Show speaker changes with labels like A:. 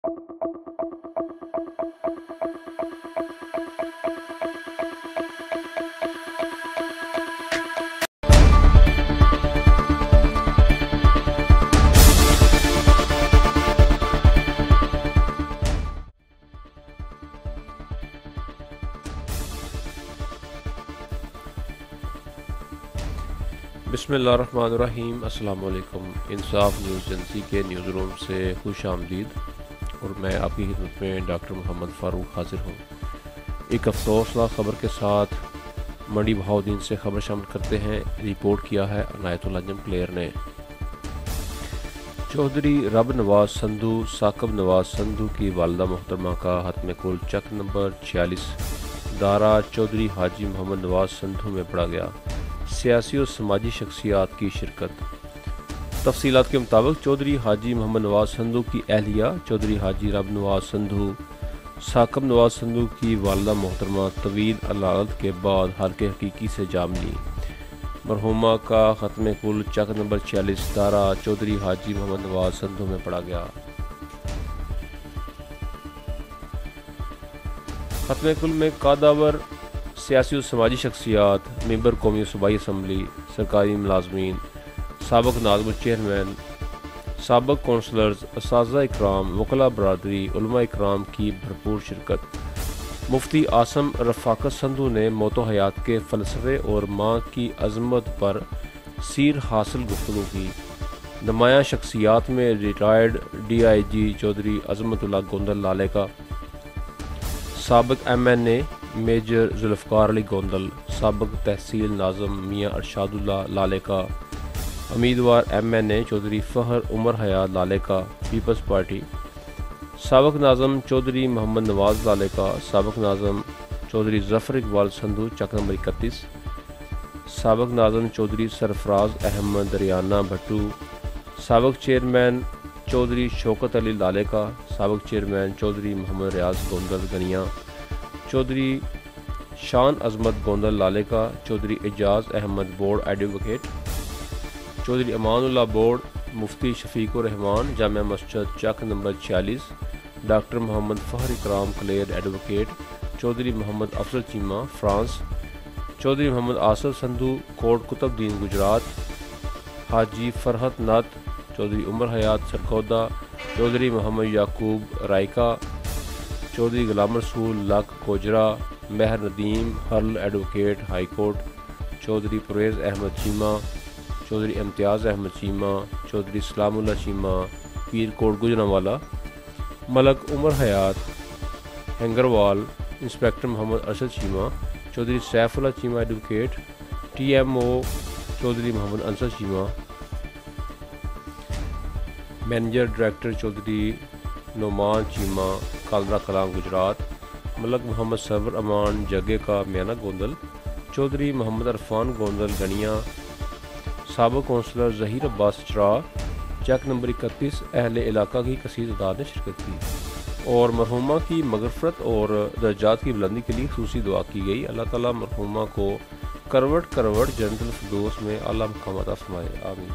A: بسم اللہ الرحمن الرحیم۔ السلام علیکم۔ انصاف نیوز ایجنسی کے نیوز روم سے خوش آمدید، اور میں آپ کی خدمت میں ڈاکٹر محمد فاروق حاضر ہوں۔ ایک افسوسناک خبر کے ساتھ منڈی بہاؤدین سے خبر شامل کرتے ہیں۔ رپورٹ کیا ہے عنایت اللہ نجم کلیر نے۔ چودھری رب نواز سندھو ثاقب نواز سندھو کی والدہ محترمہ کا ختم کل چک نمبر 46 دارا چودھری حاجی محمد نواز سندھو میں پڑا گیا۔ سیاسی و سماجی شخصیات کی شرکت۔ تفصیلات کے مطابق چودھری حاجی محمد نواز سندھو کی اہلیہ چودھری حاجی رب نواز سندھو ثاقب نواز سندھو کی والدہ محترمہ طویل علالت کے بعد حلقے حقیقی سے جا ملی۔ مرحومہ کا ختم کل چک نمبر 46 دارا چودھری حاجی محمد نواز سندھو میں پڑا گیا۔ ختم کل میں قاداور سیاسی و سماجی شخصیات، ممبر قومی و صوبائی اسمبلی، سرکاری ملازمین، سابق ناظم چیئرمین، سابق کونسلرز، اساتذہ اکرام، وکلاء برادری، علماء اکرام کی بھرپور شرکت۔ مفتی عاصم رفاقت سندھو نے موت و حیات کے فلسفے اور ماں کی عظمت پر سیر حاصل گفتگو کی۔ نمایاں شخصیات میں ریٹائرڈ DIG چودھری عظمت اللہ گوندل لالے کا، سابق MNA میجر ذوالفقار علی گوندل، سابق تحصیل ناظم میاں ارشاد اللہ لالے کا، امیدوار MNA چودھری فخر عمر حیات لالے کا پیپلز پارٹی، سابق ناظم چودھری محمد نواز لالے کا، سابق ناظم چودھری ظفر اقبال سندھو چک نمبر 31، سابق ناظم چودھری سرفراز احمد دریانہ بھٹو، سابق چیئرمین چودھری شوکت علی لالے کا، سابق چیئرمین چودھری محمد ریاض گوندل گنیا، چودھری شان عظمت گوندل لالے کا، چودھری اعجاز Ahmad board advocate, Chaudhry Aman Ullah board, مفتی شفیق الرحمان جامع مسجد چک نمبر 46، ڈاکٹر محمد فخر اکرام کلیر ایڈوکیٹ، چودھری محمد افضل چیمہ فرانس، چودھری محمد آصف سندھو کوٹ قطب دین گجرات، حاجی فرحت نت چودھری عمر حیات سرکودہ، چودھری محمد یعقوب رائکا، چودھری غلام رسول Lak Gojra, Mehar Nadeem Haral advocate high court, Chaudhry Parvez Ahmed Cheema, Chaudhry Imtiaz Ahmed Cheema, Chaudhry سلام اللہ چیمہ پیر کوٹ Gujranwala, Malik Umar Hayat Hangrawal, inspector Muhammad Arshad Cheema, Chaudhry Saif Ullah Cheema advocate, TMO Chaudhry Muhammad Ansar Cheema, manager director Chaudhry Nauman Cheema Kalra Kalan Gujrat, ملک محمد سرور امان جگے کا میانہ گوندل، چودھری محمد عرفان گوندل گنیا، سابق کونسلر ظہیر عباس چرا چک نمبر 31۔ اہل علاقہ کی کثیر تعداد نے شرکت کی، اور مرحومہ کی مغفرت اور درجات کی بلندی کے لیے خصوصی دعا کی گئی۔ اللہ تعالیٰ مرحومہ کو کروٹ کروٹ جنت الفردوس میں اعلیٰ مقام عطا فرمائے، آمین۔